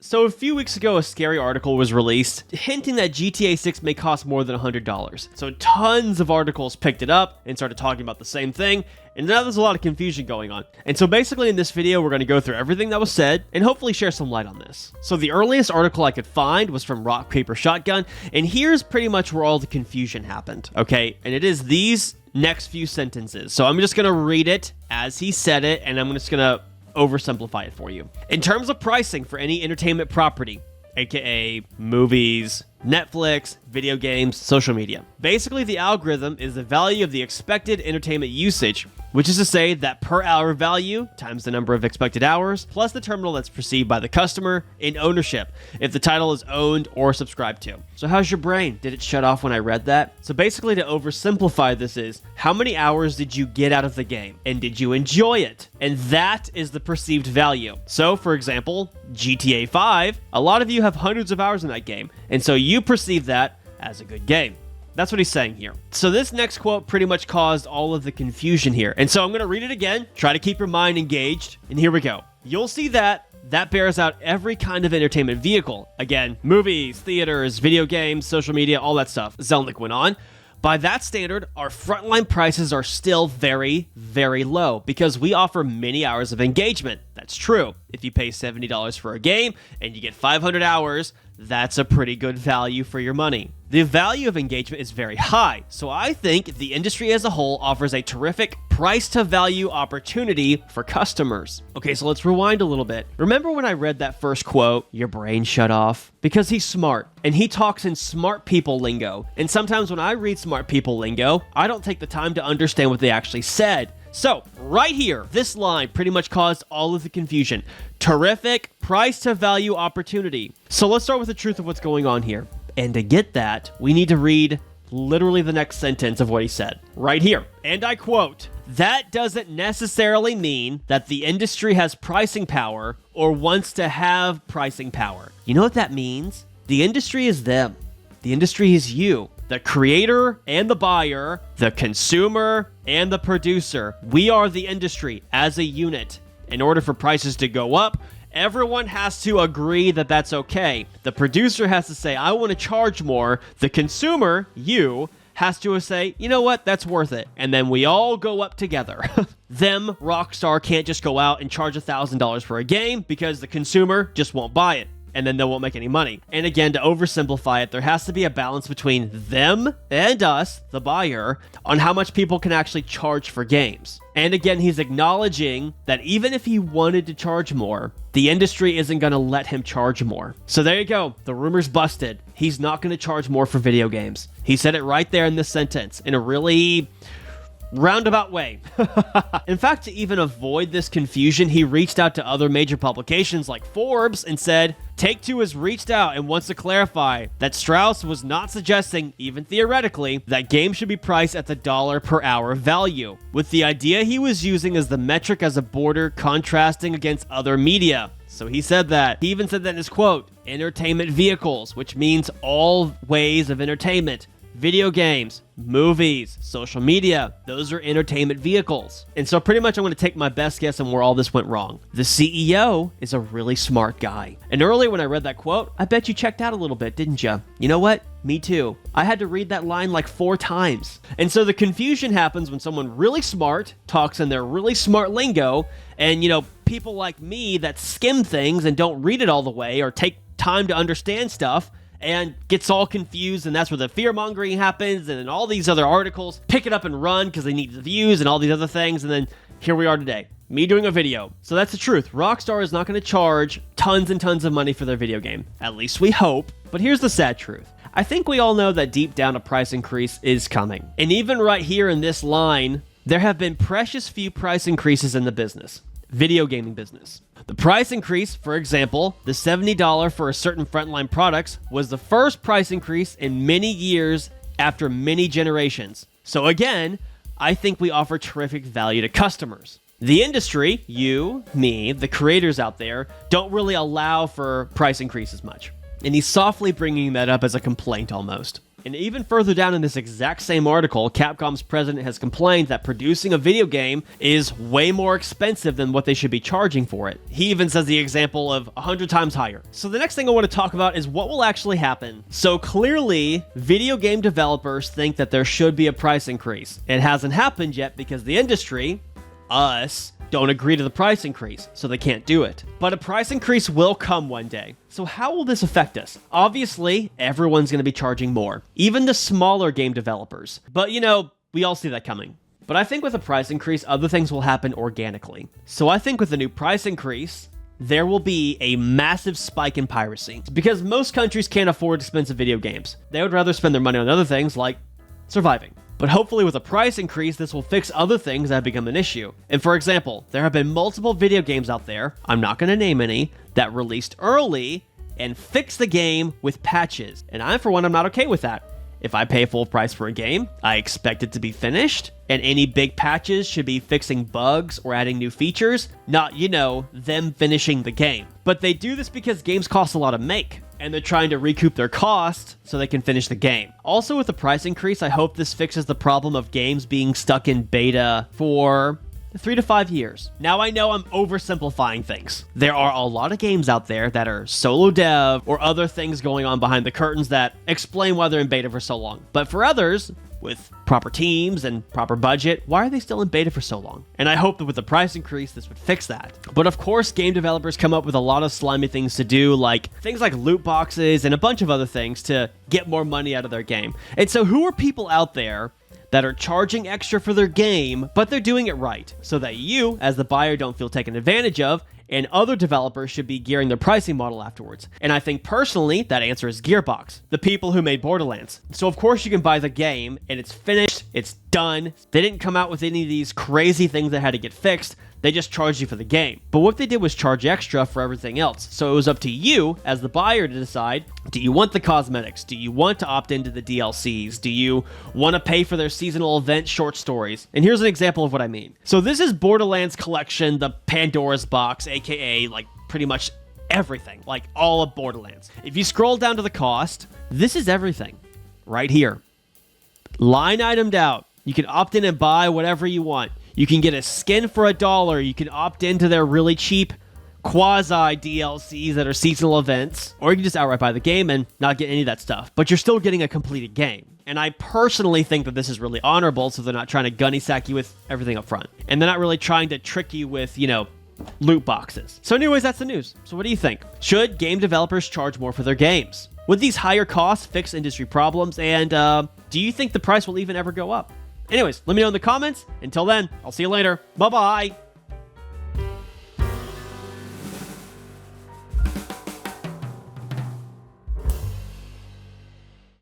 So a few weeks ago, a scary article was released hinting that GTA 6 may cost more than $100. So tons of articles picked it up and started talking about the same thing, and now there's a lot of confusion going on. And so basically in this video, we're going to go through everything that was said and hopefully share some light on this. So the earliest article I could find was from Rock, Paper, Shotgun, and here's pretty much where all the confusion happened, okay? And it is these next few sentences. So I'm just going to read it as he said it, and I'm just going to oversimplify it for you. In terms of pricing for any entertainment property, aka movies, Netflix, video games, social media. Basically, the algorithm is the value of the expected entertainment usage, which is to say that per hour value times the number of expected hours plus the terminal that's perceived by the customer in ownership if the title is owned or subscribed to. So how's your brain? Did it shut off when I read that? So basically, to oversimplify this is, how many hours did you get out of the game? And did you enjoy it? And that is the perceived value. So for example, GTA 5, a lot of you have hundreds of hours in that game, and so you perceive that as a good game. That's what he's saying here. So this next quote pretty much caused all of the confusion here. And so I'm going to read it again, try to keep your mind engaged, and here we go. You'll see that bears out every kind of entertainment vehicle. Again, movies, theaters, video games, social media, all that stuff. Zelnick went on. By that standard, our frontline prices are still very, very low because we offer many hours of engagement. That's true. If you pay $70 for a game and you get 500 hours, that's a pretty good value for your money. The value of engagement is very high, so I think the industry as a whole offers a terrific price to value opportunity for customers. Okay, so let's rewind a little bit. Remember when I read that first quote, your brain shut off? Because he's smart, and he talks in smart people lingo. And sometimes when I read smart people lingo, I don't take the time to understand what they actually said. So, right here, this line pretty much caused all of the confusion. Terrific price to value opportunity. So let's start with the truth of what's going on here. And to get that, we need to read literally the next sentence of what he said. Right here. And I quote, "That doesn't necessarily mean that the industry has pricing power or wants to have pricing power." You know what that means? The industry is them. The industry is you. The creator and the buyer, the consumer and the producer. We are the industry as a unit. In order for prices to go up, everyone has to agree that that's okay. The producer has to say, I want to charge more. The consumer, you, has to say, you know what, that's worth it. And then we all go up together. Them, Rockstar, can't just go out and charge $1,000 for a game because the consumer just won't buy it. And then they won't make any money. And again, to oversimplify it, there has to be a balance between them and us, the buyer, on how much people can actually charge for games. And again, he's acknowledging that even if he wanted to charge more, the industry isn't going to let him charge more. So there you go. The rumor's busted. He's not going to charge more for video games. He said it right there in this sentence in a really roundabout way. In fact, to even avoid this confusion, he reached out to other major publications like Forbes and said, Take-Two has reached out and wants to clarify that Strauss was not suggesting, even theoretically, that games should be priced at the dollar per hour value, with the idea he was using as the metric as a border contrasting against other media. So he said that. He even said that in his quote, entertainment vehicles, which means all ways of entertainment. Video games, movies, social media, those are entertainment vehicles. And so pretty much I'm going to take my best guess on where all this went wrong. The CEO is a really smart guy. And earlier when I read that quote, I bet you checked out a little bit, didn't you? You know what? Me too. I had to read that line like 4 times. And so the confusion happens when someone really smart talks in their really smart lingo, and people like me that skim things and don't read it all the way or take time to understand stuff and gets all confused, and that's where the fear-mongering happens, and then all these other articles pick it up and run because they need the views and all these other things, and then here we are today, me doing a video. So that's the truth. Rockstar is not going to charge tons and tons of money for their video game. At least we hope. But here's the sad truth. I think we all know that deep down a price increase is coming. And even right here in this line, there have been precious few price increases in the business. Video gaming business. The price increase, for example, the $70 for a certain frontline products was the first price increase in many years after many generations. So again, I think we offer terrific value to customers. The industry, you, me, the creators out there, don't really allow for price increases much. And he's softly bringing that up as a complaint almost. And even further down in this exact same article, Capcom's president has complained that producing a video game is way more expensive than what they should be charging for it. He even says the example of 100 times higher. So the next thing I want to talk about is what will actually happen. So clearly, video game developers think that there should be a price increase. It hasn't happened yet because the industry, us, don't agree to the price increase, so they can't do it. But a price increase will come one day. So how will this affect us? Obviously, everyone's going to be charging more, even the smaller game developers. But you know, we all see that coming. But I think with a price increase, other things will happen organically. So I think with a new price increase, there will be a massive spike in piracy because most countries can't afford expensive video games. They would rather spend their money on other things like surviving. But hopefully with a price increase, this will fix other things that have become an issue. And for example, there have been multiple video games out there, I'm not going to name any, that released early and fixed the game with patches. And I, for one, I'm not okay with that. If I pay full price for a game, I expect it to be finished, and any big patches should be fixing bugs or adding new features, not, you know, them finishing the game. But they do this because games cost a lot to make, and they're trying to recoup their cost so they can finish the game. Also, with the price increase, I hope this fixes the problem of games being stuck in beta for 3 to 5 years. Now I know I'm oversimplifying things. There are a lot of games out there that are solo dev or other things going on behind the curtains that explain why they're in beta for so long. But for others, with proper teams and proper budget, why are they still in beta for so long? And I hope that with the price increase, this would fix that. But of course, game developers come up with a lot of slimy things to do, like things like loot boxes and a bunch of other things to get more money out of their game. And so who are people out there that are charging extra for their game, but they're doing it right, so that you, as the buyer, don't feel taken advantage of, and other developers should be gearing their pricing model afterwards? And I think personally, that answer is Gearbox, the people who made Borderlands. So of course you can buy the game, and it's finished, it's done. They didn't come out with any of these crazy things that had to get fixed. They just charged you for the game. But what they did was charge extra for everything else. So it was up to you, as the buyer, to decide, do you want the cosmetics? Do you want to opt into the DLCs? Do you want to pay for their seasonal event short stories? And here's an example of what I mean. So this is Borderlands Collection, the Pandora's Box, aka like pretty much everything, like all of Borderlands. If you scroll down to the cost, this is everything right here. Line itemed out. You can opt in and buy whatever you want. You can get a skin for $1. You can opt into their really cheap quasi DLCs that are seasonal events, or you can just outright buy the game and not get any of that stuff. But you're still getting a completed game. And I personally think that this is really honorable, so they're not trying to gunny sack you with everything up front. And they're not really trying to trick you with, you know, loot boxes. So anyways, that's the news. So what do you think? Should game developers charge more for their games? Would these higher costs fix industry problems? And do you think the price will even ever go up? Anyways, let me know in the comments. Until then, I'll see you later. Bye-bye.